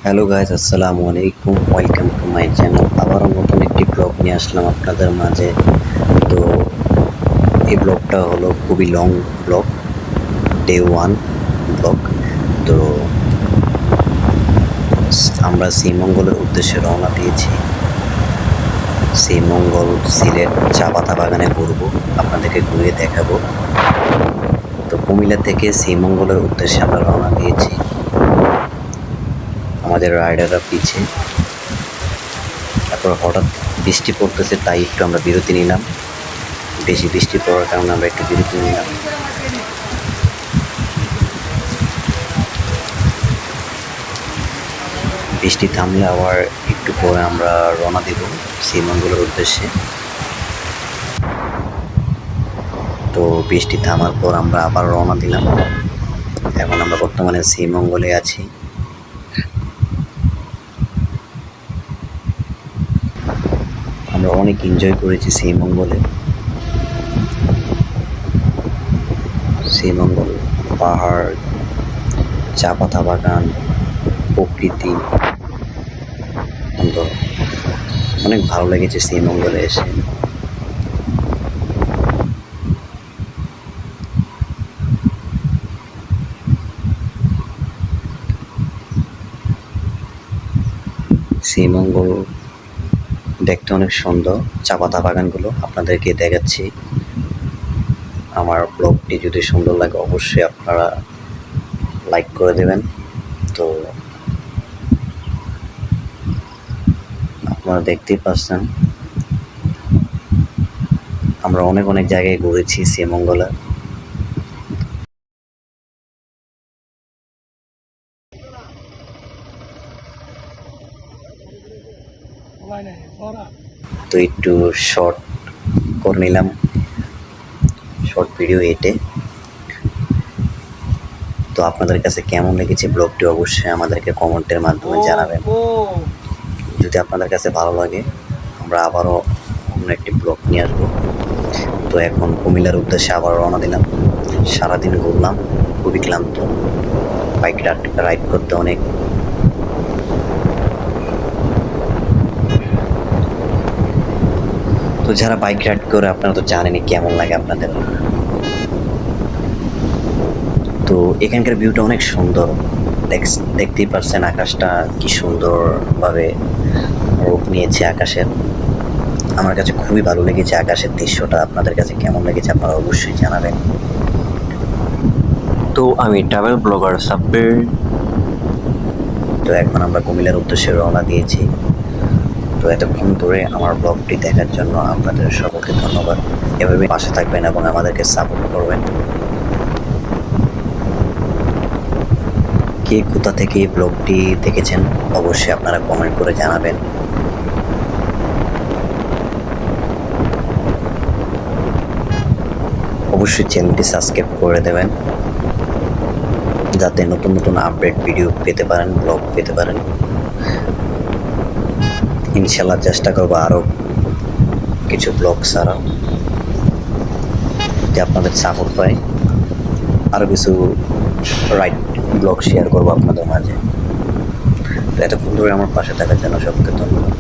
Hello guys, আসসালামু আলাইকুম। Welcome to my channel. আবারও নতুন একটি ব্লগ নিয়ে আসলাম আপনাদের মাঝে। তো এই ব্লগটা হলো খুবই long blog, day one blog. তো আমরা শ্রীমঙ্গলের উদ্দেশ্যে রওনা দিয়েছি। শ্রীমঙ্গল সিলেট চা পাতা বাগানে ঘুরবো, আপনাদেরকে ঘুরিয়ে দেখাবো। তো কুমিল্লা থেকে শ্রীমঙ্গলের উদ্দেশ্যে আমরা রওনা দিয়েছি, আমাদের রাইডাররা পিছে। তারপর হঠাৎ বৃষ্টি পড়তেছে, তাই একটু আমরা বিরতি নিলাম। বেশি বৃষ্টি পড়ার কারণে আমরা একটু বিরতি নিলাম। বৃষ্টি থামলে আবার একটু পরে আমরা রওনা দেব শ্রীমঙ্গলের উদ্দেশ্যে। তো বৃষ্টি থামার পর আমরা আবার রওনা দিলাম। এখন আমরা বর্তমানে শ্রীমঙ্গলে আছি। আমরা অনেক এনজয় করেছি শ্রীমঙ্গলে। শ্রীমঙ্গল পাহাড়, চা পাতা বাগান, প্রকৃতি, অনেক ভালো লেগেছে শ্রীমঙ্গলে এসে। শ্রীমঙ্গল দেখতে অনেক সুন্দর, চা পাতা বাগানগুলো আপনাদেরকে দেখাচ্ছি। আমার ব্লগটি যদি সুন্দর লাগে অবশ্যই আপনারা লাইক করে দেবেন। তো আপনারা দেখতেই পাচ্ছেন আমরা অনেক অনেক জায়গায় ঘুরেছি শ্রীমঙ্গলে। তো একটু শর্ট করে নিলাম, শর্ট ভিডিও এটে। তো আপনাদের কাছে কেমন লেগেছে ব্লগটি অবশ্যই আমাদেরকে কমেন্টের মাধ্যমে জানাবেন। যদি আপনাদের কাছে ভালো লাগে আমরা আবারও অন্য একটি ব্লগ নিয়ে আসবো। তো এখন কুমিল্লার উদ্দেশ্যে আবার রওনা দিলাম। সারাদিন ঘুরলাম, খুবই ক্লান্ত। বাইক রাইড করতে অনেক তো যারা বাইক রাইড করে আপনারা তো জানেনই কেমন লাগে আপনাদের। তো এখানকার ভিউটা অনেক সুন্দর, দেখতেই পাচ্ছেন আকাশটা কি সুন্দরভাবে রূপ নিয়েছে আকাশের। আমার কাছে খুবই ভালো লেগেছে আকাশের দৃশ্যটা। আপনাদের কাছে কেমন লেগেছে আপনারা অবশ্যই জানাবেন। তো আমি ট্রাভেল ব্লগার সাব্বির। তো এখন আমরা কুমিল্লার উদ্দেশ্যে রওনা দিয়েছি। তো এতক্ষণ ধরে আমার ব্লগটি দেখার জন্য আপনাদের সকলকে ধন্যবাদ। এভাবে পাশে থাকবেন এবং আমাদেরকে সাপোর্ট করবেন। কে কোথা থেকে এই ব্লগটি দেখেছেন অবশ্যই আপনারা কমেন্ট করে জানাবেন। অবশ্যই চ্যানেলটি সাবস্ক্রাইব করে দেবেন যাতে নতুন নতুন আপডেট ভিডিও পেতে পারেন, ব্লগ পেতে পারেন। ইনশাল্লাহ চেষ্টা করবো আরও কিছু ব্লগ ছাড়াও, যদি আপনাদের সাপোর্ট পাই আরও কিছু রাইড ব্লগ শেয়ার করবো আপনাদের মাঝে। তো এতক্ষণ ধরে আমার পাশে থাকার জন্য সবকে ধন্যবাদ।